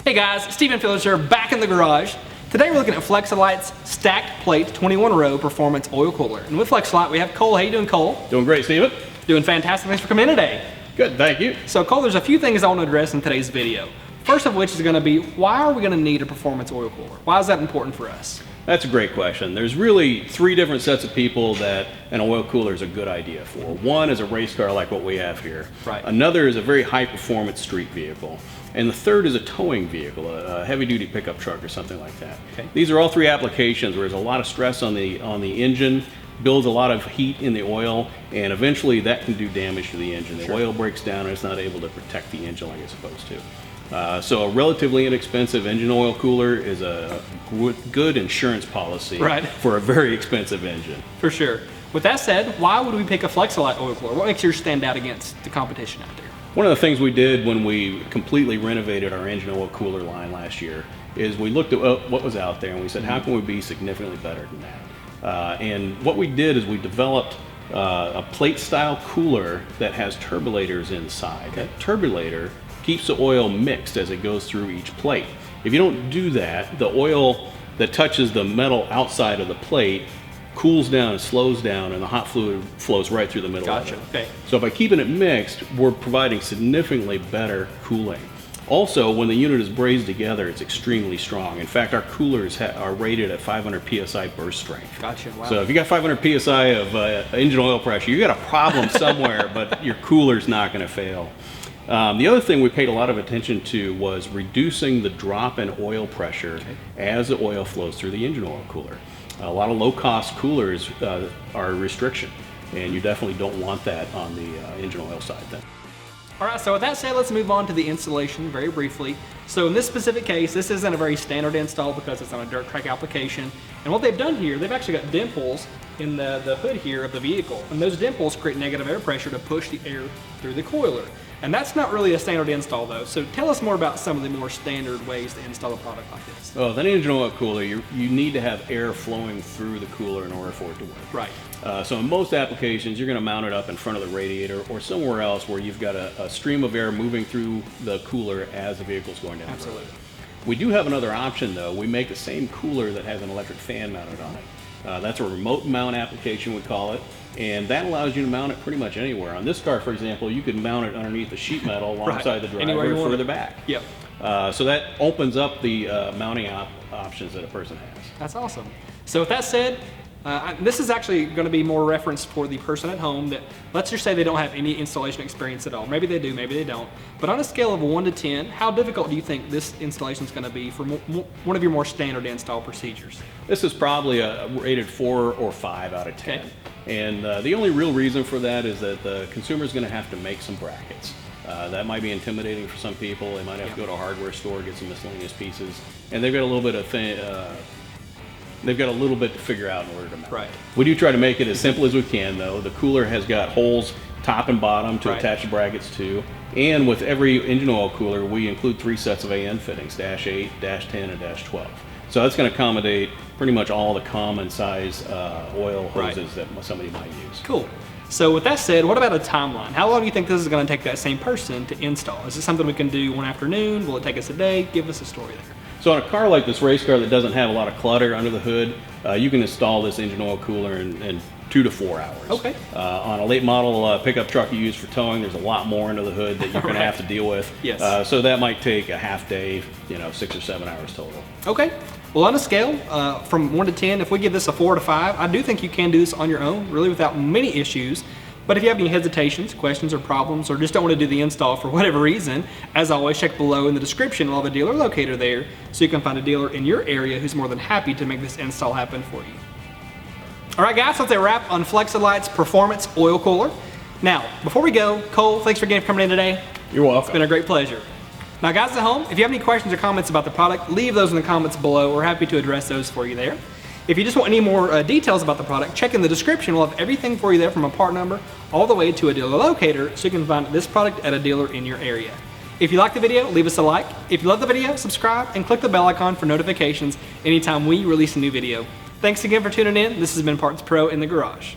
Hey guys, Stephen Phillips here, back in the garage. Today we're looking at Flex-A-Lite's stacked plate 21-row performance oil cooler. And with Flex-A-Lite we have Cole. How you doing, Cole? Doing great, Stephen. Doing fantastic. Thanks for coming in today. Good, thank you. So Cole, there's a few things I want to address in today's video. First of which is going to be, why are we going to need a performance oil cooler? Why is that important for us? That's a great question. There's really three different sets of people that an oil cooler is a good idea for. One is a race car like what we have here. Right. Another is a very high performance street vehicle. And the third is a towing vehicle, a heavy duty pickup truck or something like that. Okay. These are all three applications where there's a lot of stress on the engine, builds a lot of heat in the oil, and eventually that can do damage to the engine. The Sure. oil breaks down and it's not able to protect the engine like it's supposed to. So a relatively inexpensive engine oil cooler is a good insurance policy Right. for a very expensive engine. For sure. With that said, why would we pick a Flex-A-Lite oil cooler? What makes yours stand out against the competition out there? One of the things we did when we completely renovated our engine oil cooler line last year is we looked at what was out there and we said, how can we be significantly better than that? And what we did is we developed a plate style cooler that has turbulators inside. Okay. That turbulator keeps the oil mixed as it goes through each plate. If you don't do that, the oil that touches the metal outside of the plate cools down and slows down, and the hot fluid flows right through the middle Gotcha. of it. Okay. So by keeping it mixed, we're providing significantly better cooling. Also, when the unit is brazed together, it's extremely strong. In fact, our coolers are rated at 500 psi burst strength. Gotcha. Wow. So if you got 500 psi of engine oil pressure, you got a problem somewhere, but your cooler's not going to fail. The other thing we paid a lot of attention to was reducing the drop in oil pressure as the oil flows through the engine oil cooler. A lot of low-cost coolers are a restriction, and you definitely don't want that on the engine oil side then. All right, so with that said, let's move on to the installation very briefly. So in this specific case, this isn't a very standard install because it's on a dirt track application. And what they've done here, they've actually got dimples in the hood here of the vehicle. And those dimples create negative air pressure to push the air through the coiler. And that's not really a standard install though. So tell us more about some of the more standard ways to install a product like this. Oh, that engine oil cooler, you need to have air flowing through the cooler in order for it to work. Right. So in most applications, you're going to mount it up in front of the radiator or somewhere else where you've got a stream of air moving through the cooler as the vehicle's going down the road. Absolutely. We do have another option though. We make the same cooler that has an electric fan mounted on it. That's a remote mount application, we call it, and that allows you to mount it pretty much anywhere. On this car, for example, you could mount it underneath the sheet metal alongside the driver or further back. Yep. So that opens up the mounting options that a person has. That's awesome. So with that said, this is actually going to be more referenced for the person at home that, let's just say they don't have any installation experience at all. Maybe they do, maybe they don't. But on a scale of 1 to 10, how difficult do you think this installation is going to be for one of your more standard install procedures? This is probably a rated 4 or 5 out of 10. Okay. And the only real reason for that is that the consumer is going to have to make some brackets. That might be intimidating for some people. They might have to go to a hardware store, get some miscellaneous pieces, and they've got a little bit of they've got a little bit to figure out in order to mount. Right. We do try to make it as simple as we can though. The cooler has got holes top and bottom to attach the brackets to, and with every engine oil cooler we include 3 sets of AN fittings, -8, -10, and -12. So that's going to accommodate pretty much all the common size oil hoses that somebody might use. Cool. So with that said, what about a timeline? How long do you think this is going to take that same person to install? Is it something we can do one afternoon? Will it take us a day? Give us a story there. So on a car like this race car that doesn't have a lot of clutter under the hood, you can install this engine oil cooler in 2 to 4 hours. Okay. On a late model pickup truck you use for towing, there's a lot more under the hood that you're going to have to deal with. Yes. So that might take a half day, 6 or 7 hours total. Okay. Well, on a scale from 1 to 10, if we give this a 4 to 5, I do think you can do this on your own, really without many issues. But if you have any hesitations, questions, or problems, or just don't want to do the install for whatever reason, as always, check below in the description. We'll have a dealer locator there, so you can find a dealer in your area who's more than happy to make this install happen for you. All right, guys, that's a wrap on Flex-A-Lite's Performance Oil Cooler. Now, before we go, Cole, thanks for coming in today. You're welcome. It's been a great pleasure. Now, guys at home, if you have any questions or comments about the product, leave those in the comments below. We're happy to address those for you there. If you just want any more details about the product, check in the description. We'll have everything for you there, from a part number all the way to a dealer locator, so you can find this product at a dealer in your area. If you like the video, leave us a like. If you love the video, subscribe and click the bell icon for notifications anytime we release a new video. Thanks again for tuning in. This has been Parts Pro in the Garage.